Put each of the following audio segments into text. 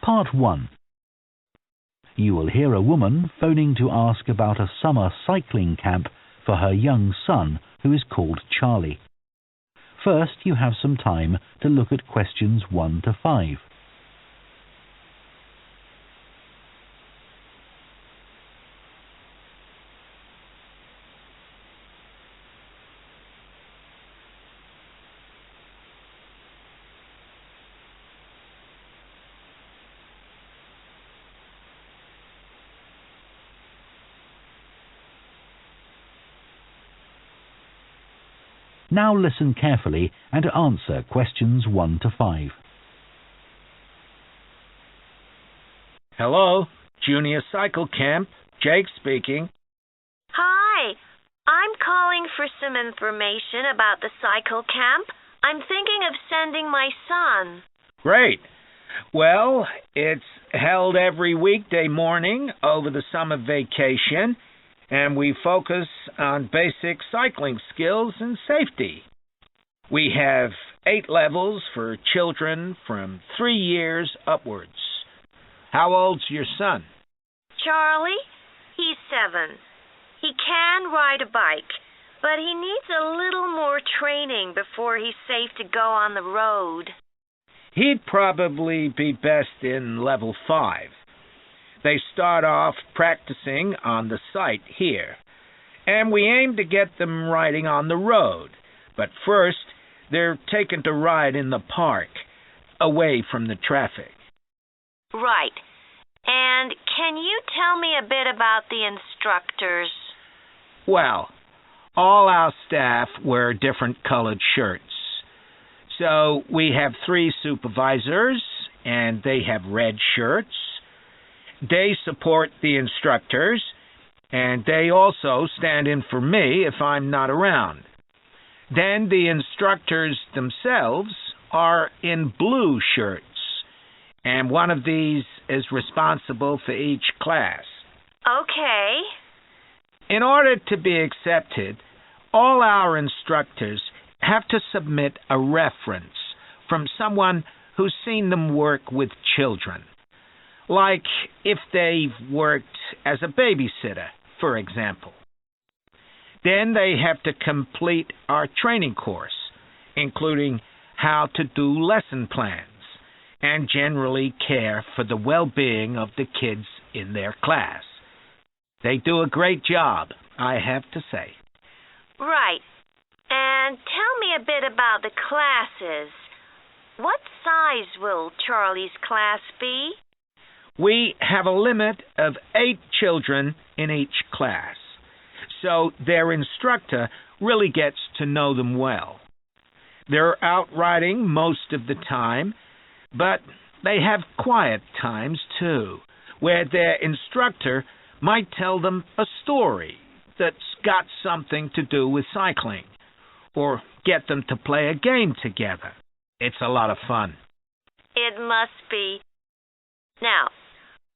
Part 1. You will hear a woman phoning to ask about a summer cycling camp for her young son, who is called Charlie. First, you have some time to look at questions 1 to 5. Now listen carefully and answer questions 1 to 5. Hello, Junior Cycle Camp. Jake speaking. Hi, I'm calling for some information about the cycle camp. I'm thinking of sending my son. Great. Well, it's held every weekday morning over the summer vacation, and we focus on basic cycling skills and safety. We have 8 levels for children from 3 years upwards. How old's your son? Charlie? He's 7. He can ride a bike, but he needs a little more training before he's safe to go on the road. He'd probably be best in level 5. They start off practicing on the site here, and we aim to get them riding on the road. But first, they're taken to ride in the park, away from the traffic. Right. And can you tell me a bit about the instructors? Well, all our staff wear different colored shirts. So we have 3 supervisors, and they have red shirts. They support the instructors, and they also stand in for me if I'm not around. Then the instructors themselves are in blue shirts, and one of these is responsible for each class. Okay. In order to be accepted, all our instructors have to submit a reference from someone who's seen them work with children. Like if they've worked as a babysitter, for example. Then they have to complete our training course, including how to do lesson plans and generally care for the well-being of the kids in their class. They do a great job, I have to say. Right. And tell me a bit about the classes. What size will Charlie's class be? We have a limit of 8 children in each class, so their instructor really gets to know them well. They're out riding most of the time, but they have quiet times too, where their instructor might tell them a story that's got something to do with cycling, or get them to play a game together. It's a lot of fun. It must be. Now,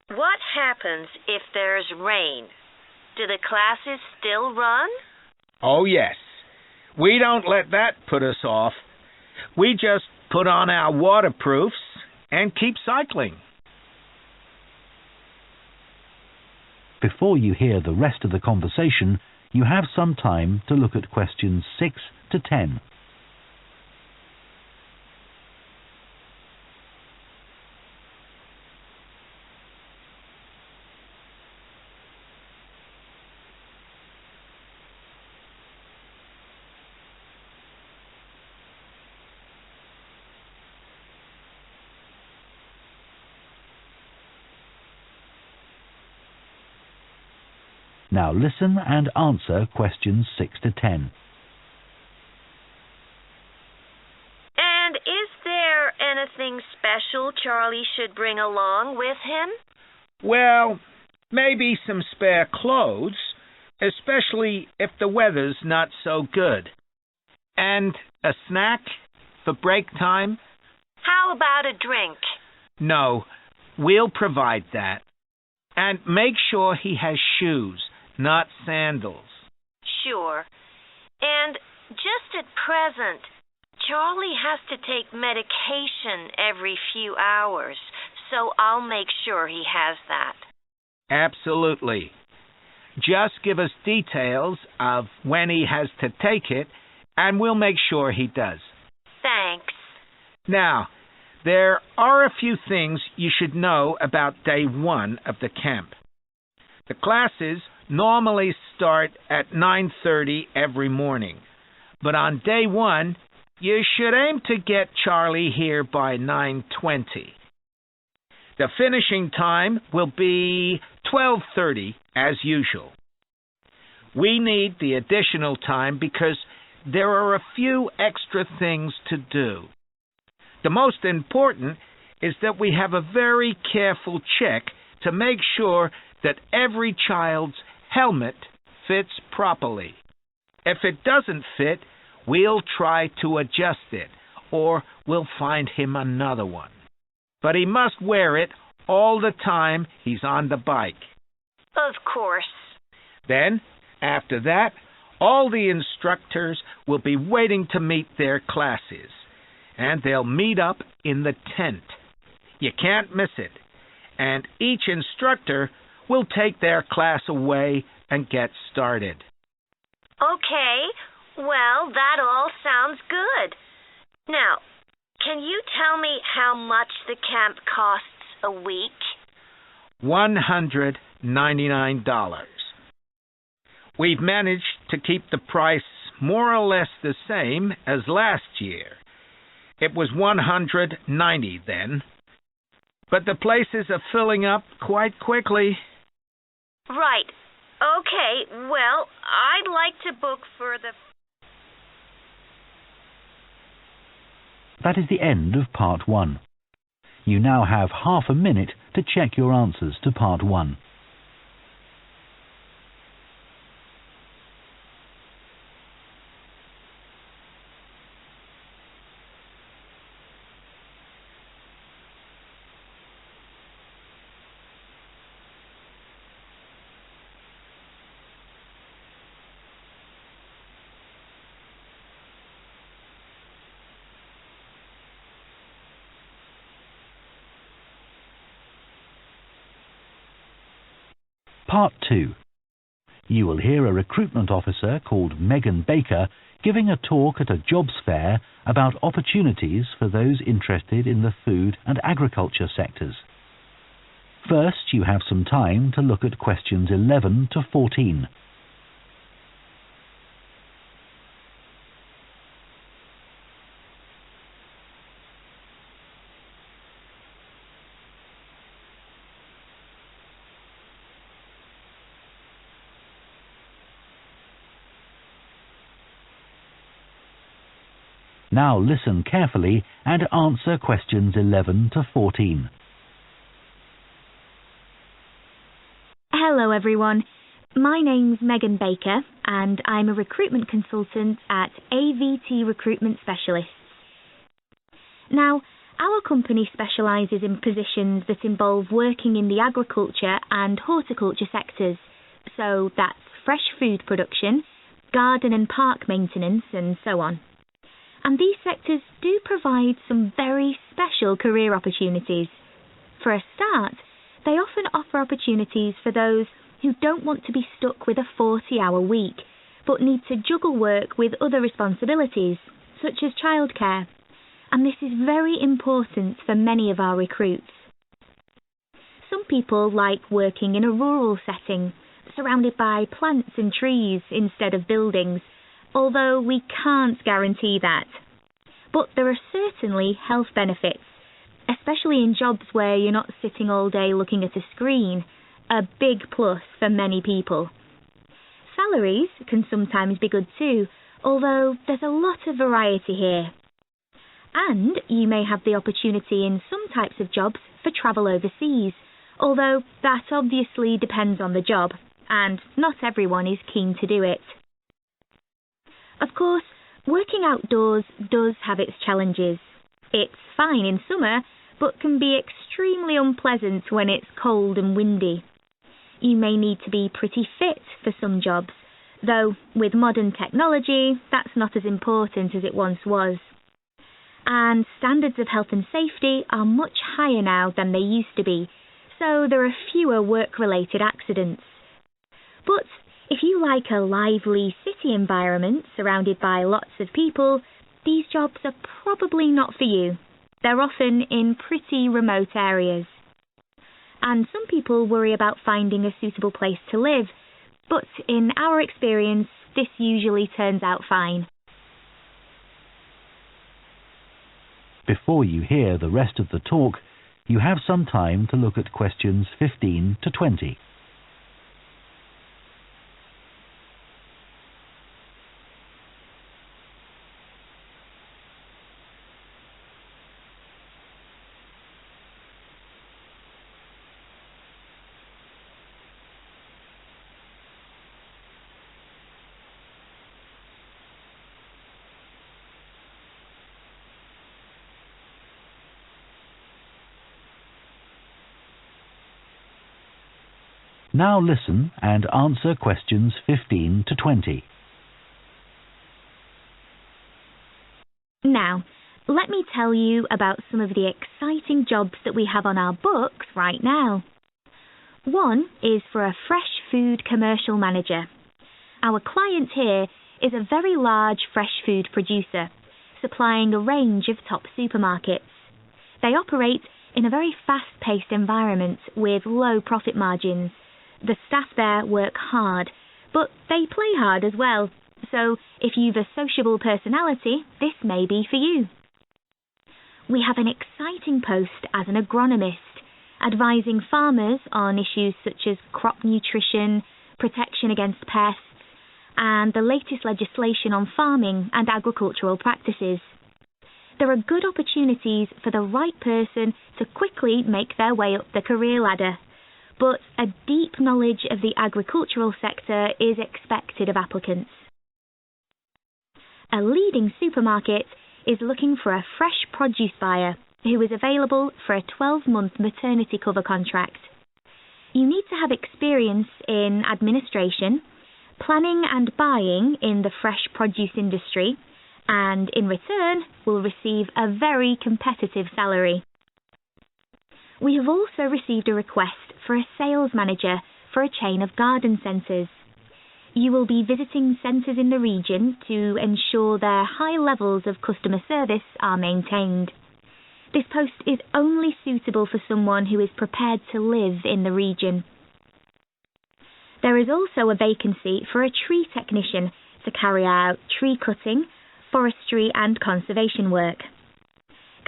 what happens if there's rain? Do the classes still run? Oh, yes. We don't let that put us off. We just put on our waterproofs and keep cycling. Before you hear the rest of the conversation, you have some time to look at questions 6 to 10. Now listen and answer questions 6 to 10. And is there anything special Charlie should bring along with him? Well, maybe some spare clothes, especially if the weather's not so good. And a snack for break time? How about a drink? No, we'll provide that. And make sure he has shoes, not sandals. Sure. And just at present, Charlie has to take medication every few hours, so I'll make sure he has that. Absolutely. Just give us details of when he has to take it, and we'll make sure he does. Thanks. Now, there are a few things you should know about day 1 of the camp. The classes normally start at 9:30 every morning, but on day 1, you should aim to get Charlie here by 9:20. The finishing time will be 12:30 as usual. We need the additional time because there are a few extra things to do. The most important is that we have a very careful check to make sure that every child's helmet fits properly. If it doesn't fit, we'll try to adjust it, or we'll find him another one. But he must wear it all the time he's on the bike. Of course. Then, after that, all the instructors will be waiting to meet their classes, and they'll meet up in the tent. You can't miss it, and each instructor will take their class away and get started. Okay, well, that all sounds good. Now, can you tell me how much the camp costs a week? $199. We've managed to keep the price more or less the same as last year. It was $190 then. But the places are filling up quite quickly. Right. Okay, well, I'd like to book for the... That is the end of part 1. You now have half a minute to check your answers to part 1. Part 2. You will hear a recruitment officer called Megan Baker giving a talk at a jobs fair about opportunities for those interested in the food and agriculture sectors. First, you have some time to look at questions 11 to 14. Now listen carefully and answer questions 11 to 14. Hello everyone, my name's Megan Baker and I'm a recruitment consultant at AVT Recruitment Specialists. Now, our company specialises in positions that involve working in the agriculture and horticulture sectors, so that's fresh food production, garden and park maintenance and so on. And these sectors do provide some very special career opportunities. For a start, they often offer opportunities for those who don't want to be stuck with a 40-hour week, but need to juggle work with other responsibilities, such as childcare. And this is very important for many of our recruits. Some people like working in a rural setting, surrounded by plants and trees instead of buildings, although we can't guarantee that. But there are certainly health benefits, especially in jobs where you're not sitting all day looking at a screen, a big plus for many people. Salaries can sometimes be good too, although there's a lot of variety here. And you may have the opportunity in some types of jobs for travel overseas, although that obviously depends on the job, and not everyone is keen to do it. Of course, working outdoors does have its challenges. It's fine in summer, but can be extremely unpleasant when it's cold and windy. You may need to be pretty fit for some jobs, though with modern technology, that's not as important as it once was. and standards of health and safety are much higher now than they used to be, so there are fewer work-related accidents. But if you like a lively city environment surrounded by lots of people, these jobs are probably not for you. They're often in pretty remote areas. And some people worry about finding a suitable place to live, but in our experience, this usually turns out fine. Before you hear the rest of the talk, you have some time to look at questions 15 to 20. Now listen and answer questions 15 to 20. Now, let me tell you about some of the exciting jobs that we have on our books right now. One is for a fresh food commercial manager. Our client here is a very large fresh food producer, supplying a range of top supermarkets. They operate in a very fast-paced environment with low profit margins. The staff there work hard, but they play hard as well. So if you've a sociable personality, this may be for you. We have an exciting post as an agronomist, advising farmers on issues such as crop nutrition, protection against pests, and the latest legislation on farming and agricultural practices. There are good opportunities for the right person to quickly make their way up the career ladder, but a deep knowledge of the agricultural sector is expected of applicants. A leading supermarket is looking for a fresh produce buyer who is available for a 12-month maternity cover contract. You need to have experience in administration, planning and buying in the fresh produce industry, and in return will receive a very competitive salary. We have also received a request for a sales manager for a chain of garden centres. You will be visiting centres in the region to ensure their high levels of customer service are maintained. This post is only suitable for someone who is prepared to live in the region. There is also a vacancy for a tree technician to carry out tree cutting, forestry and conservation work.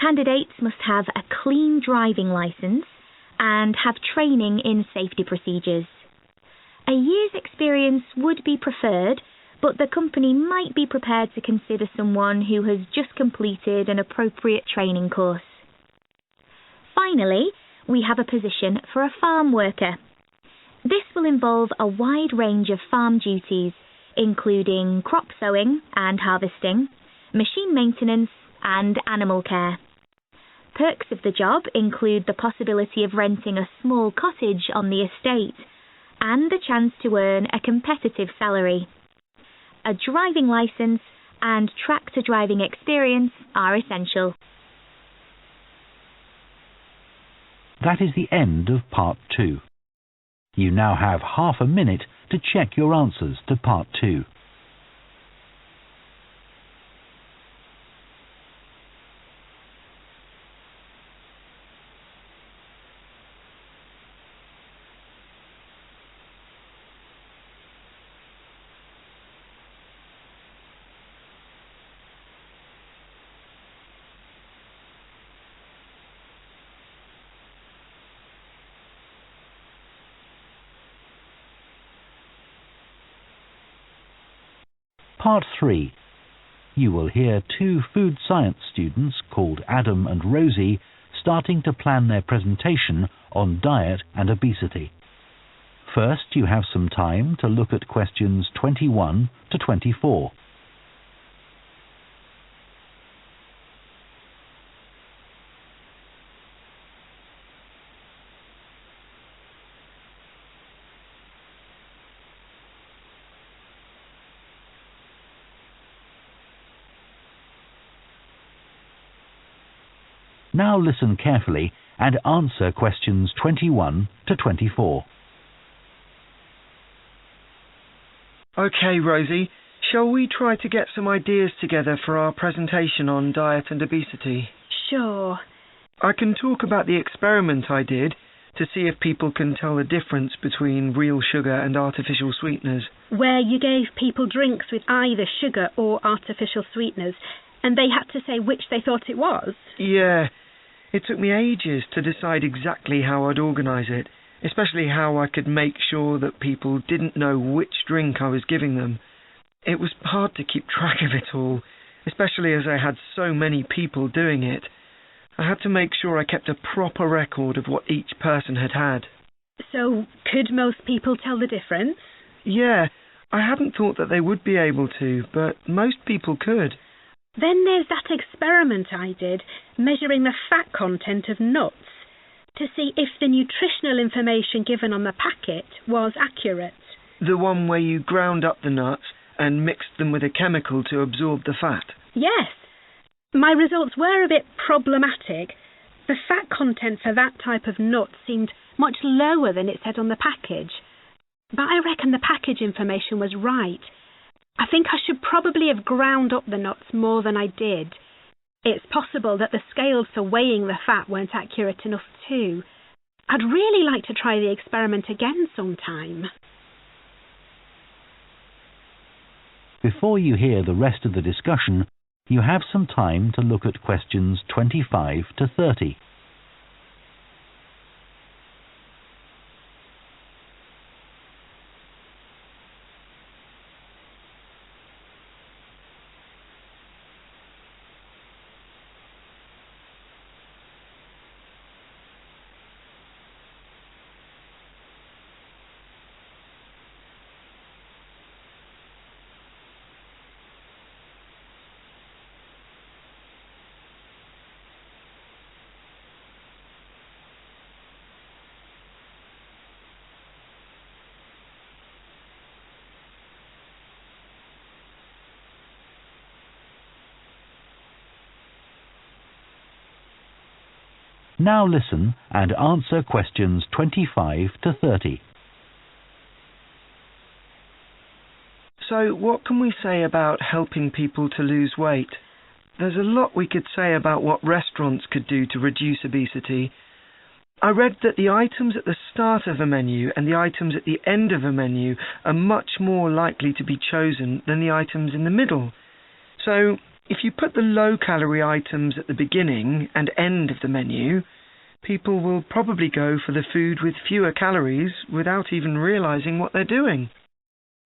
Candidates must have a clean driving licence and have training in safety procedures. A year's experience would be preferred, but the company might be prepared to consider someone who has just completed an appropriate training course. Finally, we have a position for a farm worker. This will involve a wide range of farm duties, including crop sowing and harvesting, machine maintenance, and animal care. Perks of the job include the possibility of renting a small cottage on the estate and the chance to earn a competitive salary. A driving licence and tractor driving experience are essential. That is the end of Part 2. You now have half a minute to check your answers to Part 2. Part 3. You will hear two food science students called Adam and Rosie starting to plan their presentation on diet and obesity. First, you have some time to look at questions 21 to 24. Now listen carefully and answer questions 21 to 24. OK, Rosie, shall we try to get some ideas together for our presentation on diet and obesity? Sure. I can talk about the experiment I did to see if people can tell the difference between real sugar and artificial sweeteners. Where you gave people drinks with either sugar or artificial sweeteners, and they had to say which they thought it was? Yeah. It took me ages to decide exactly how I'd organise it, especially how I could make sure that people didn't know which drink I was giving them. It was hard to keep track of it all, especially as I had so many people doing it. I had to make sure I kept a proper record of what each person had had. So, could most people tell the difference? Yeah, I hadn't thought that they would be able to, but most people could. Then there's that experiment I did, measuring the fat content of nuts, to see if the nutritional information given on the packet was accurate. The one where you ground up the nuts and mixed them with a chemical to absorb the fat? Yes. My results were a bit problematic. The fat content for that type of nut seemed much lower than it said on the package. But I reckon the package information was right. I think I should probably have ground up the nuts more than I did. It's possible that the scales for weighing the fat weren't accurate enough too. I'd really like to try the experiment again sometime. Before you hear the rest of the discussion, you have some time to look at questions 25 to 30. Now listen and answer questions 25 to 30. So, what can we say about helping people to lose weight? There's a lot we could say about what restaurants could do to reduce obesity. I read that the items at the start of a menu and the items at the end of a menu are much more likely to be chosen than the items in the middle. So, if you put the low-calorie items at the beginning and end of the menu, people will probably go for the food with fewer calories without even realising what they're doing.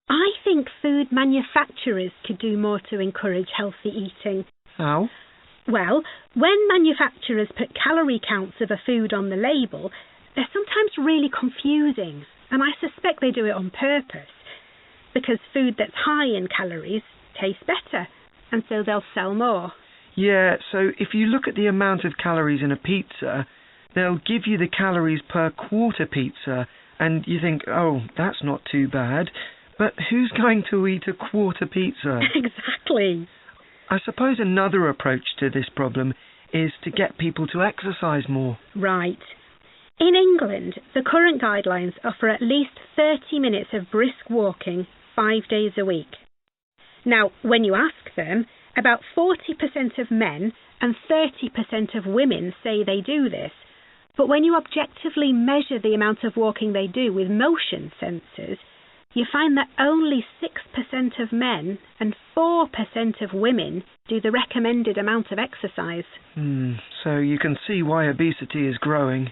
I think food manufacturers could do more to encourage healthy eating. How? Well, when manufacturers put calorie counts of a food on the label, they're sometimes really confusing, and I suspect they do it on purpose, because food that's high in calories tastes better, and so they'll sell more. Yeah, so if you look at the amount of calories in a pizza, they'll give you the calories per quarter pizza, and you think, oh, that's not too bad. But who's going to eat a quarter pizza? Exactly. I suppose another approach to this problem is to get people to exercise more. Right. In England, the current guidelines are for at least 30 minutes of brisk walking 5 days a week. Now, when you ask them, about 40% of men and 30% of women say they do this. But when you objectively measure the amount of walking they do with motion sensors, you find that only 6% of men and 4% of women do the recommended amount of exercise. So you can see why obesity is growing.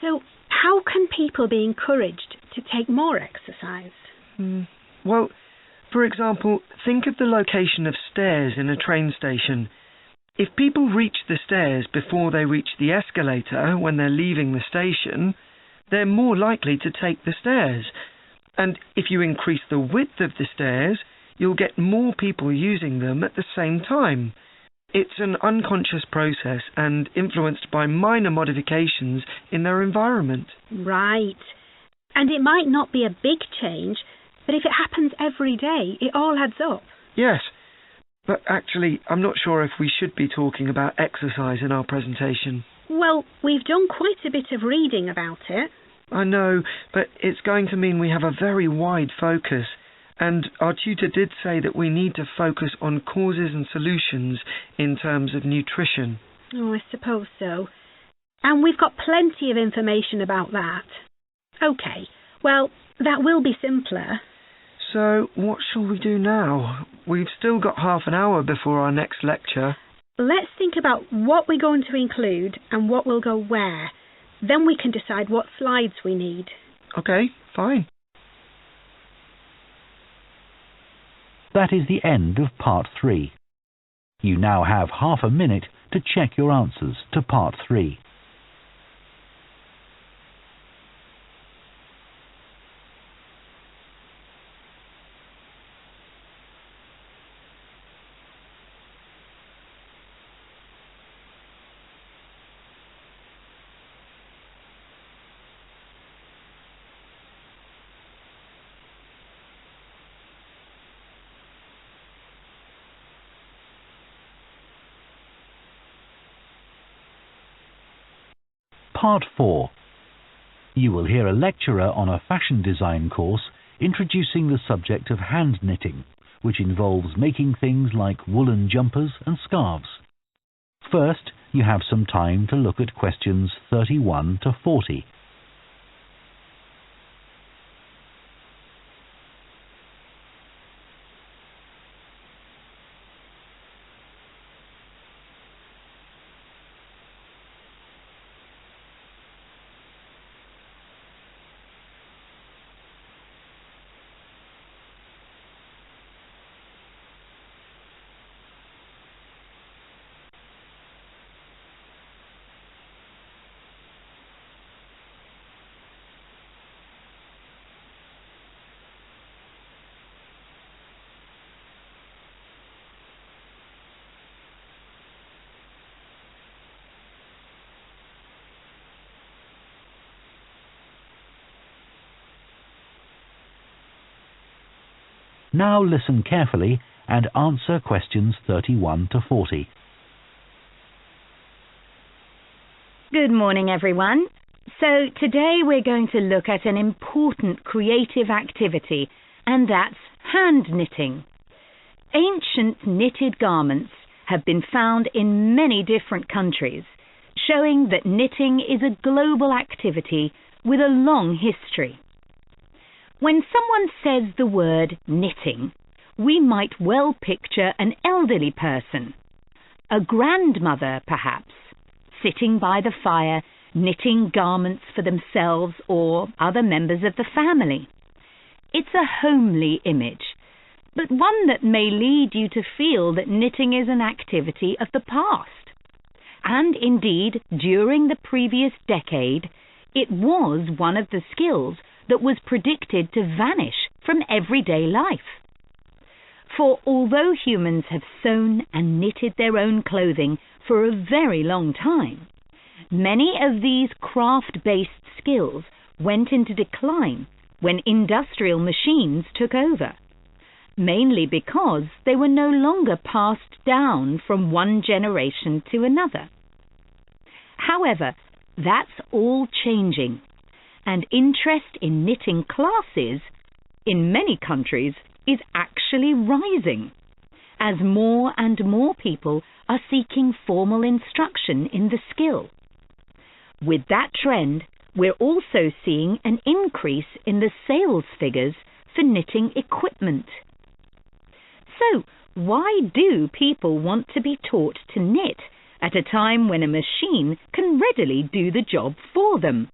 So how can people be encouraged to take more exercise? Well, for example, think of the location of stairs in a train station. If people reach the stairs before they reach the escalator when they're leaving the station, they're more likely to take the stairs. And if you increase the width of the stairs, you'll get more people using them at the same time. It's an unconscious process and influenced by minor modifications in their environment. Right. And it might not be a big change, but if it happens every day, it all adds up. Yes. But actually, I'm not sure if we should be talking about exercise in our presentation. Well, we've done quite a bit of reading about it. I know, but it's going to mean we have a very wide focus. And our tutor did say that we need to focus on causes and solutions in terms of nutrition. Oh, I suppose so. And we've got plenty of information about that. OK, well, that will be simpler. So, what shall we do now? We've still got half an hour before our next lecture. Let's think about what we're going to include and what will go where. Then we can decide what slides we need. OK, fine. That is the end of Part 3. You now have half a minute to check your answers to Part 3. Part 4. You will hear a lecturer on a fashion design course introducing the subject of hand knitting, which involves making things like woolen jumpers and scarves. First, you have some time to look at questions 31 to 40. Now listen carefully and answer questions 31 to 40. Good morning, everyone. So today we're going to look at an important creative activity, and that's hand knitting. Ancient knitted garments have been found in many different countries, showing that knitting is a global activity with a long history. When someone says the word knitting, we might well picture an elderly person, a grandmother perhaps, sitting by the fire knitting garments for themselves or other members of the family. It's a homely image, but one that may lead you to feel that knitting is an activity of the past. And indeed, during the previous decade, it was one of the skills that was predicted to vanish from everyday life. For although humans have sewn and knitted their own clothing for a very long time, many of these craft-based skills went into decline when industrial machines took over, mainly because they were no longer passed down from one generation to another. However, that's all changing, and interest in knitting classes in many countries is actually rising, as more and more people are seeking formal instruction in the skill. With that trend, we're also seeing an increase in the sales figures for knitting equipment. So, why do people want to be taught to knit at a time when a machine can readily do the job for them?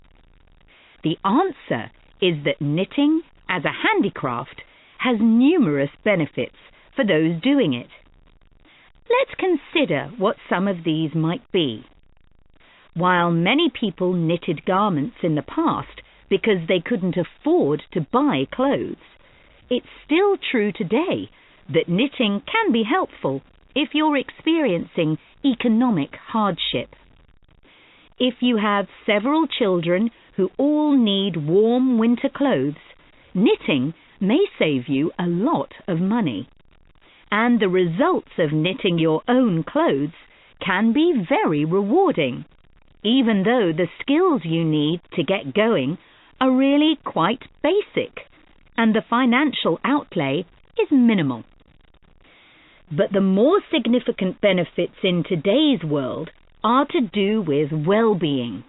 The answer is that knitting, as a handicraft, has numerous benefits for those doing it. Let's consider what some of these might be. While many people knitted garments in the past because they couldn't afford to buy clothes, it's still true today that knitting can be helpful if you're experiencing economic hardship. If you have several children who all need warm winter clothes, knitting may save you a lot of money. and the results of knitting your own clothes can be very rewarding, even though the skills you need to get going are really quite basic and the financial outlay is minimal. But the more significant benefits in today's world are to do with well-being.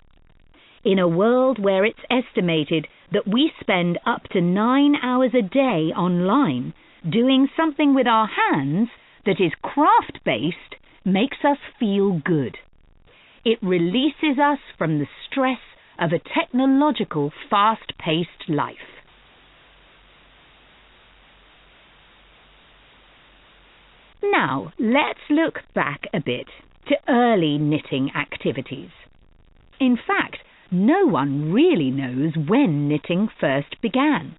In a world where it's estimated that we spend up to 9 hours a day online doing something with our hands that is craft-based makes us feel good. It releases us from the stress of a technological, fast-paced life. Now, let's look back a bit to early knitting activities. In fact, no one really knows when knitting first began,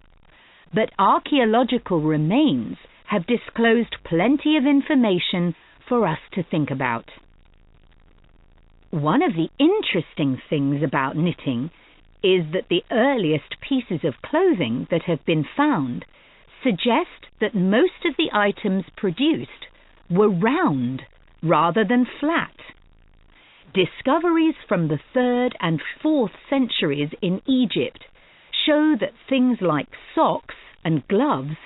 but archaeological remains have disclosed plenty of information for us to think about. One of the interesting things about knitting is that the earliest pieces of clothing that have been found suggest that most of the items produced were round rather than flat. Discoveries from the 3rd and 4th centuries in Egypt show that things like socks and gloves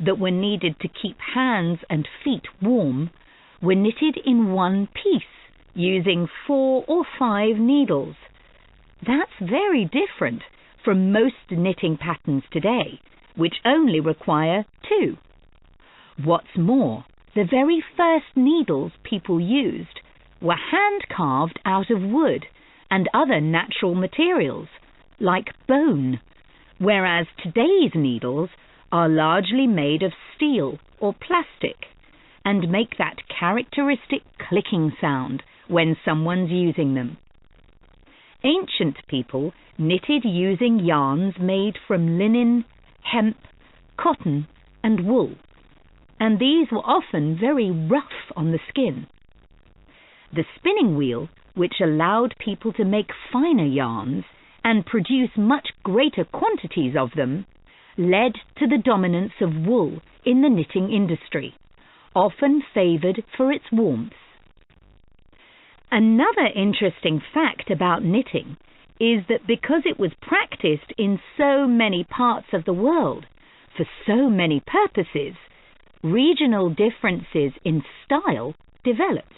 that were needed to keep hands and feet warm were knitted in one piece using 4 or 5 needles. That's very different from most knitting patterns today, which only require 2. What's more, the very first needles people used were hand-carved out of wood and other natural materials, like bone, whereas today's needles are largely made of steel or plastic and make that characteristic clicking sound when someone's using them. Ancient people knitted using yarns made from linen, hemp, cotton and wool, and these were often very rough on the skin. The spinning wheel, which allowed people to make finer yarns and produce much greater quantities of them, led to the dominance of wool in the knitting industry, often favoured for its warmth. Another interesting fact about knitting is that because it was practiced in so many parts of the world for so many purposes, regional differences in style developed.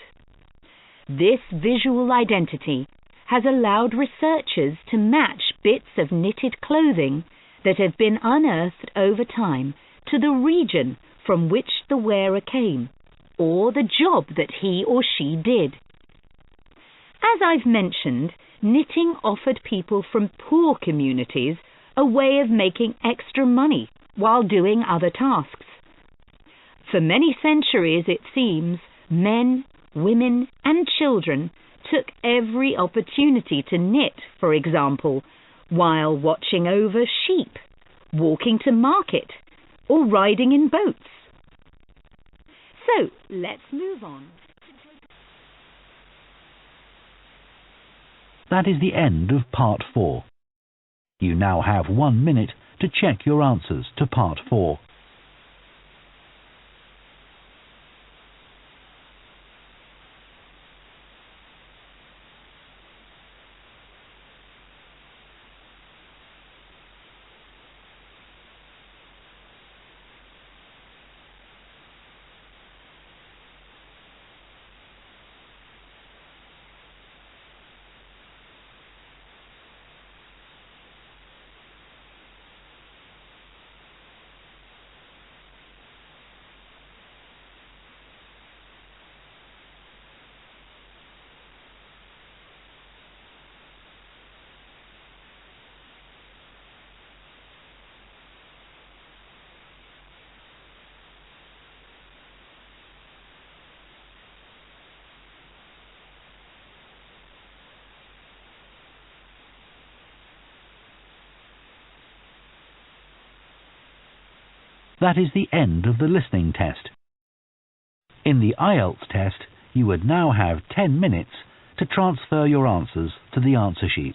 This visual identity has allowed researchers to match bits of knitted clothing that have been unearthed over time to the region from which the wearer came, or the job that he or she did. As I've mentioned, knitting offered people from poor communities a way of making extra money while doing other tasks. For many centuries, it seems, men, women and children took every opportunity to knit, for example, while watching over sheep, walking to market, or riding in boats. So, let's move on. That is the end of Part 4. You now have 1 minute to check your answers to Part 4. That is the end of the listening test. In the IELTS test, you would now have 10 minutes to transfer your answers to the answer sheet.